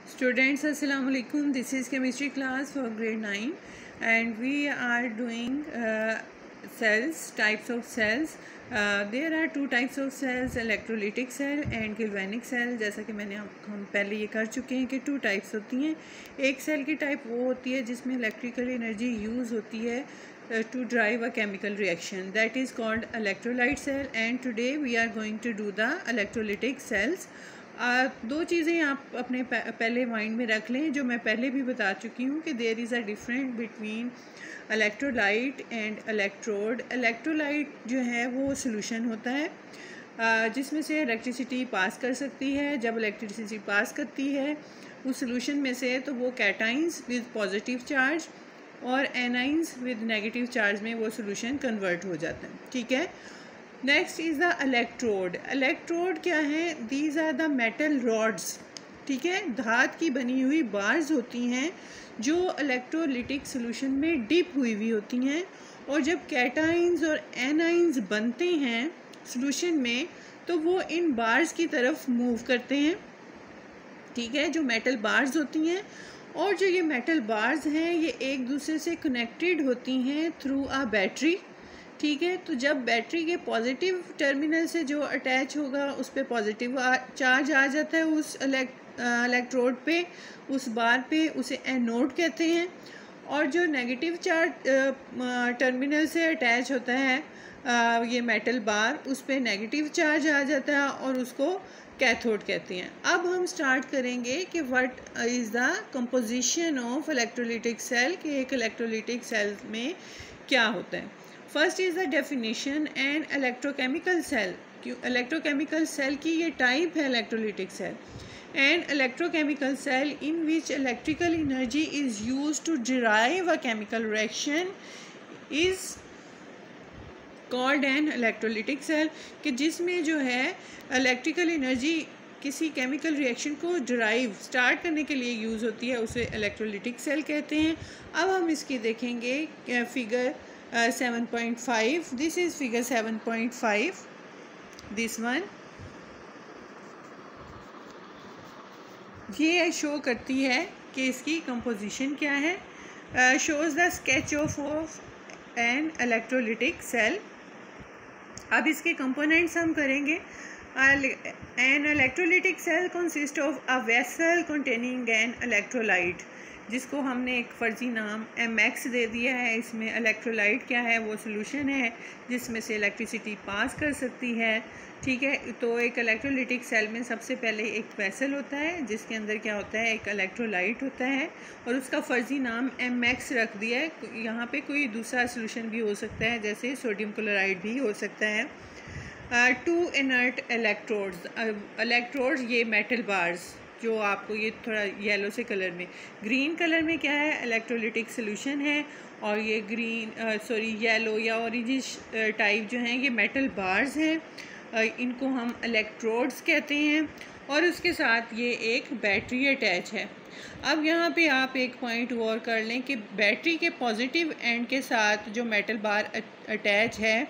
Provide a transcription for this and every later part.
Students, Assalamu alaikum. This is chemistry class for grade 9 and we are doing cells, types of cells. There are two types of cells, electrolytic cell and galvanic cell. जैसा कि हम पहले ये कर चुके हैं कि 2 types होती हैं. एक सेल की टाइप वो होती है जिसमें इलेक्ट्रिकल एनर्जी यूज़ होती है to drive a chemical reaction, that is called electrolyte cell, and today we are going to do the electrolytic cells. दो चीज़ें आप अपने पहले माइंड में रख लें जो मैं पहले भी बता चुकी हूँ कि there is a difference between electrolyte and electrode. Electrolyte जो है वो सॉल्यूशन होता है जिसमें से इलेक्ट्रिसिटी पास कर सकती है. जब इलेक्ट्रिसिटी पास करती है उस सॉल्यूशन में से तो वो कैटाइंस विद पॉजिटिव चार्ज और एनाइंस विद नेगेटिव चार्ज में वो सॉल्यूशन कन्वर्ट हो जाता है. ठीक है. Next is the electrode. Electrode क्या है? These are the metal rods. ठीक है, धात की बनी हुई बार्स होती हैं जो इलेक्ट्रोलिटिक सॉल्यूशन में डिप हुई होती हैं, और जब कैटाइंस और एनाइंस बनते हैं सॉल्यूशन में तो वो इन बार्स की तरफ मूव करते हैं. ठीक है, जो मेटल बार्स होती हैं, और जो ये मेटल बार्स हैं ये एक दूसरे से कनेक्टेड होती हैं थ्रू अ बैटरी. ठीक है, तो जब बैटरी के पॉजिटिव टर्मिनल से जो अटैच होगा उस पर पॉजिटिव चार्ज आ जाता है उस इलेक्ट्रोड पे, उस बार पे, उसे एनोड कहते हैं. और जो नेगेटिव चार्ज टर्मिनल से अटैच होता है ये मेटल बार, उस पे नेगेटिव चार्ज आ जाता है और उसको कैथोड कहते हैं. अब हम स्टार्ट करेंगे कि what is the composition of electrolytic cell, कि एक इलेक्ट्रोलिटिक सेल में क्या होता है. First is the definition and electrochemical cell. Electrochemical cell की ये टाइप है electrolytic cell. And electrochemical cell in which electrical energy is use to derive a chemical reaction is called an electrolytic cell, कि जिसमें जो है electrical energy किसी chemical reaction को derive start करने के लिए यूज़ होती है, उसे इलेक्ट्रोलिटिक सेल कहते हैं. अब हम इसकी देखेंगे figure 7.5. This is figure 7.5. This one ये शो करती है कि इसकी कंपोजिशन क्या है. Shows the sketch of an electrolytic cell. अब इसके कंपोनेंट्स हम करेंगे. An electrolytic cell consist of a vessel containing an electrolyte, जिसको हमने एक फ़र्जी नाम MX दे दिया है. इसमें इलेक्ट्रोलाइट क्या है? वो सॉल्यूशन है जिसमें से इलेक्ट्रिसिटी पास कर सकती है. ठीक है, तो एक इलेक्ट्रोलिटिक सेल में सबसे पहले एक वेसल होता है जिसके अंदर क्या होता है, एक इलेक्ट्रोलाइट होता है, और उसका फ़र्जी नाम MX रख दिया है. यहाँ पे कोई दूसरा सॉल्यूशन भी हो सकता है, जैसे सोडियम क्लोराइड भी हो सकता है. 2 इनर्ट इलेक्ट्रोड्स. इलेक्ट्रोड्स ये मेटल बार्स जो आपको ये थोड़ा येलो से कलर में, ग्रीन कलर में क्या है, इलेक्ट्रोलिटिक सॉल्यूशन है, और ये येलो या ऑरेंजिश टाइप जो हैं ये मेटल बार्स हैं. इनको हम इलेक्ट्रोड्स कहते हैं, और उसके साथ ये एक बैटरी अटैच है. अब यहाँ पे आप एक पॉइंट और कर लें कि बैटरी के पॉजिटिव एंड के साथ जो मेटल बार अटैच है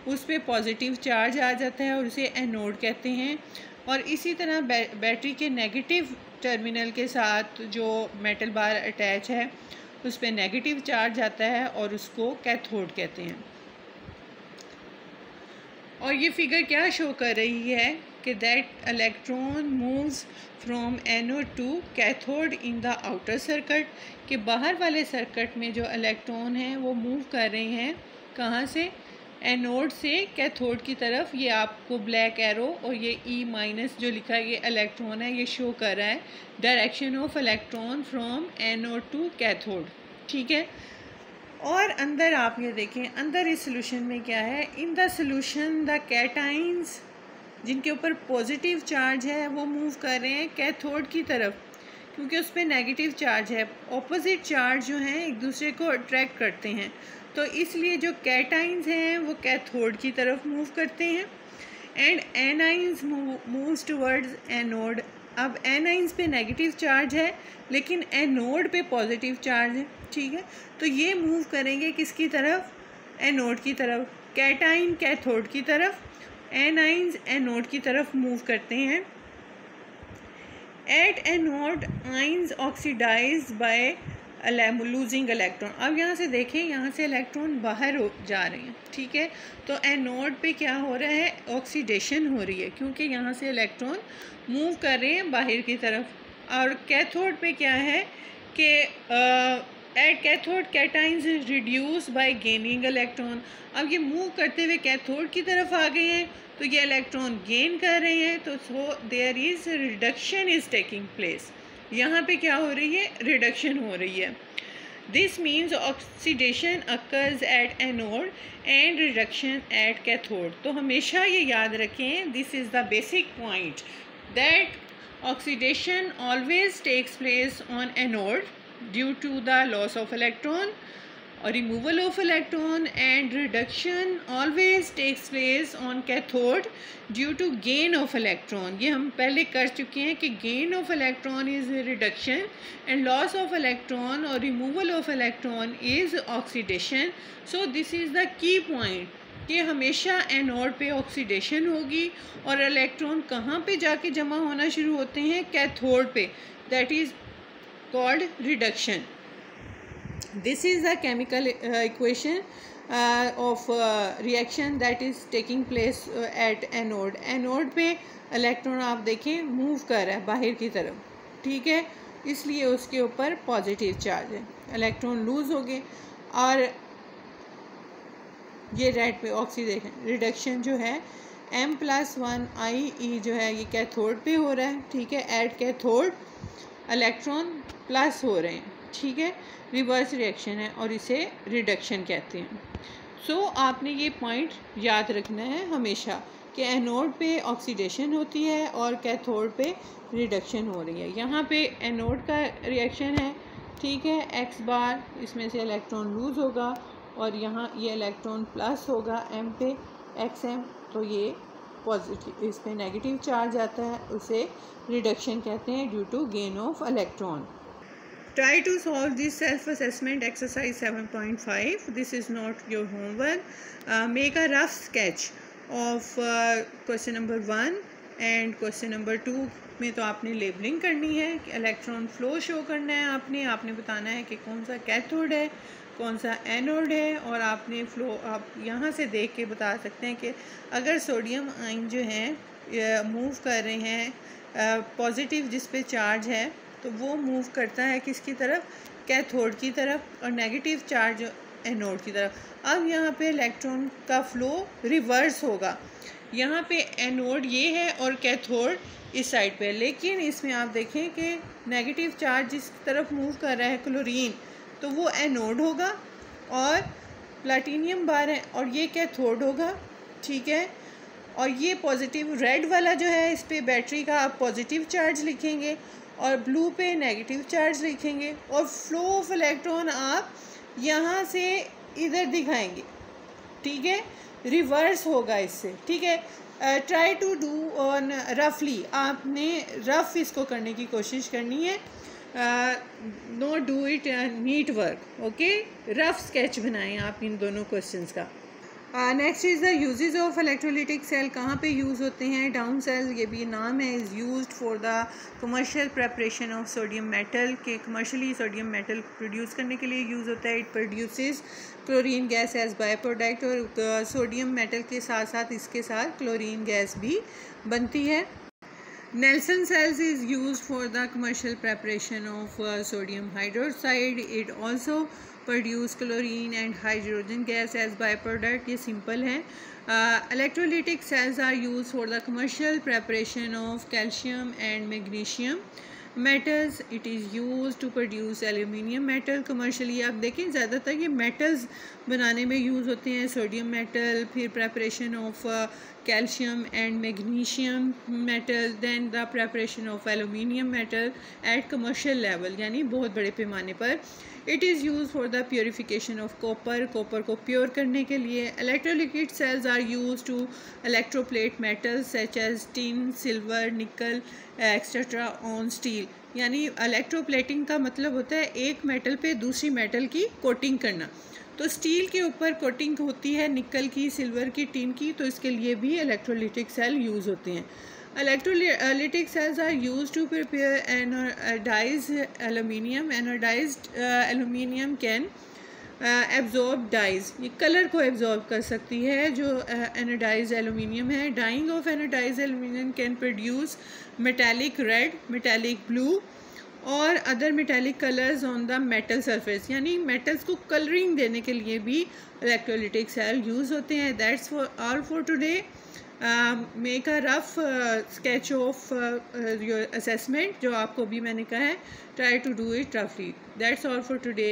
उस पर पॉजिटिव चार्ज आ जाता है और उसे एनोड कहते हैं. और इसी तरह बैटरी के नेगेटिव टर्मिनल के साथ जो मेटल बार अटैच है उस पर नेगेटिव चार्ज आता है और उसको कैथोड कहते हैं. और ये फिगर क्या शो कर रही है कि that electron moves from anode to cathode in the outer circuit, कि बाहर वाले सर्किट में जो इलेक्ट्रॉन हैं वो मूव कर रहे हैं कहाँ से, एनोड से कैथोड की तरफ. ये आपको ब्लैक एरो और ये E- जो लिखा है ये इलेक्ट्रॉन है, ये शो कर रहा है direction of electron from anode to cathode. ठीक है, और अंदर आप ये देखें, अंदर इस सॉल्यूशन में क्या है, in the solution the cations जिनके ऊपर पॉजिटिव चार्ज है वो मूव कर रहे हैं कैथोड की तरफ, क्योंकि उस पर नेगेटिव चार्ज है. ऑपोजिट चार्ज जो हैं एक दूसरे को अट्रैक्ट करते हैं, तो इसलिए जो कैटाइंस हैं वो कैथोड की तरफ मूव करते हैं. And anions moves towards anode. अब एनाइंस पे नेगेटिव चार्ज है लेकिन एनोड पे पॉजिटिव चार्ज है. ठीक है, तो ये मूव करेंगे किसकी तरफ, एनोड की तरफ. कैटाइन कैथोड की तरफ, एनाइंस एनोड की तरफ मूव करते हैं. At anode ions oxidise by losing electron. अब यहाँ से देखें, यहाँ से इलेक्ट्रॉन बाहर जा रहे हैं, ठीक है। तो एनोड पे क्या हो रहा है, ऑक्सीडेशन हो रही है, क्योंकि यहाँ से इलेक्ट्रॉन मूव कर रहे हैं बाहर की तरफ। और कैथोड पे क्या है कि at cathode cations reduce by gaining electron. अब ये मूव करते हुए कैथोड की तरफ आ गए हैं, तो ये इलेक्ट्रॉन गेन कर रहे हैं, तो so there is reduction is taking place. यहाँ पे क्या हो रही है, रिडक्शन हो रही है। This means oxidation occurs at anode and reduction at cathode. तो हमेशा ये याद रखें, this is the basic point, that oxidation always takes place on anode due to the loss of electron or removal of electron, and reduction always takes place on cathode due to gain of electron। ये हम पहले कर चुके हैं कि gain of electron is reduction and loss of electron or removal of electron is oxidation। so this is the key point कि हमेशा anode पे ऑक्सीडेशन होगी और इलेक्ट्रॉन कहाँ पे जाके जमा होना शुरू होते हैं, कैथोड पे, that is called reduction. This is a chemical equation of reaction that is taking place at anode। Anode पे इलेक्ट्रॉन आप देखें मूव कर रहा है बाहर की तरफ, ठीक है, इसलिए उसके ऊपर पॉजिटिव चार्ज है, इलेक्ट्रॉन लूज हो गए। और ये रेड पे ऑक्सीडेशन रिडक्शन जो है M+1 जो है ये कैथोड पे हो रहा है, ठीक है, एट कैथोड इलेक्ट्रॉन प्लस हो रहे हैं, ठीक है, रिवर्स रिएक्शन है और इसे रिडक्शन कहते हैं। सो आपने ये पॉइंट याद रखना है हमेशा कि एनोड पे ऑक्सीडेशन होती है और कैथोड पे रिडक्शन हो रही है। यहाँ पे एनोड का रिएक्शन है, ठीक है, X बार, इसमें से इलेक्ट्रॉन लूज़ होगा और यहाँ ये इलेक्ट्रॉन प्लस होगा M पे XM, तो ये पॉजिटिव, इस पर नेगेटिव चार्ज आता है, उसे रिडक्शन कहते हैं due to gain of electron. Try to solve this self-assessment exercise 7.5. This is not your homework. Make a rough sketch of question number 1 and question number 2 में तो आपने लेबलिंग करनी है, इलेक्ट्रॉन फ्लो शो करना है, आपने बताना है कि कौन सा कैथोड है, कौन सा एनोड है, और आपने फ्लो आप यहाँ से देख के बता सकते हैं कि अगर सोडियम आयन जो हैं मूव कर रहे हैं पॉजिटिव जिस पे चार्ज है, तो वो मूव करता है किसकी तरफ, कैथोड की तरफ, और नेगेटिव चार्ज एनोड की तरफ। अब यहाँ पे इलेक्ट्रॉन का फ्लो रिवर्स होगा, यहाँ पे एनोड ये है और कैथोड इस साइड पे, लेकिन इसमें आप देखें कि नेगेटिव चार्ज जिस तरफ मूव कर रहा है क्लोरीन, तो वो एनोड होगा और प्लैटिनियम बार है और ये कैथोड होगा, ठीक है। और ये पॉजिटिव रेड वाला जो है, इस पर बैटरी का आप पॉजिटिव चार्ज लिखेंगे और ब्लू पे नेगेटिव चार्ज लिखेंगे, और फ्लो ऑफ इलेक्ट्रॉन आप यहाँ से इधर दिखाएंगे, ठीक है, रिवर्स होगा इससे, ठीक है। ट्राई टू डू ऑन रफली, आपने रफ इसको करने की कोशिश करनी है, no do it neat work, okay. Rough sketch बनाएं आप इन दोनों क्वेश्चंस का। Next is the uses of electrolytic cell, कहाँ पे यूज़ होते हैं। डाउन सेल, ये भी नाम है, is used for the commercial preparation of sodium metal, के कमर्शियली सोडियम मेटल प्रोड्यूस करने के लिए यूज़ होता है। It produces chlorine gas as by product, और सोडियम मेटल के साथ साथ इसके साथ क्लोरीन गैस भी बनती है। Nelson cells is used for the commercial preparation of sodium hydroxide. It also produce chlorine and hydrogen gas as byproduct. ये simple है। Electrolytic cells are used for the commercial preparation of calcium and magnesium metals. It is used to produce aluminium metal commercially। आप देखें ज़्यादातर ये metals बनाने में use होते हैं, सोडियम मेटल, फिर preparation of calcium and magnesium metal, then the preparation of aluminium metal at commercial level, यानी बहुत बड़े पैमाने पर। It is used for the purification of copper, copper को प्योर करने के लिए। Electrolytic cells are used to electroplate metals such as tin, silver, nickel, etc. on steel। यानी electroplating का मतलब होता है एक मेटल पे दूसरी मेटल की कोटिंग करना। तो स्टील के ऊपर कोटिंग होती है निकल की, सिल्वर की, टिन की, तो इसके लिए भी इलेक्ट्रोलिटिक सेल यूज़ होते हैं। Electrolytic cells are used to prepare anodized aluminium. Anodized aluminium can absorb dyes. ये कलर को एब्जॉर्ब कर सकती है जो anodized aluminium है. Dyeing of anodized aluminium can produce metallic red, metallic blue और other metallic colours on the metal surface. यानी metals को कलरिंग देने के लिए भी इलेक्ट्रोलिटिक सेल यूज़ होते हैं. That's for all for today. Make a rough sketch of your assessment. जो आपको भी मैंने कहा है, ट्राई टू डू इट रफली. That's all for today.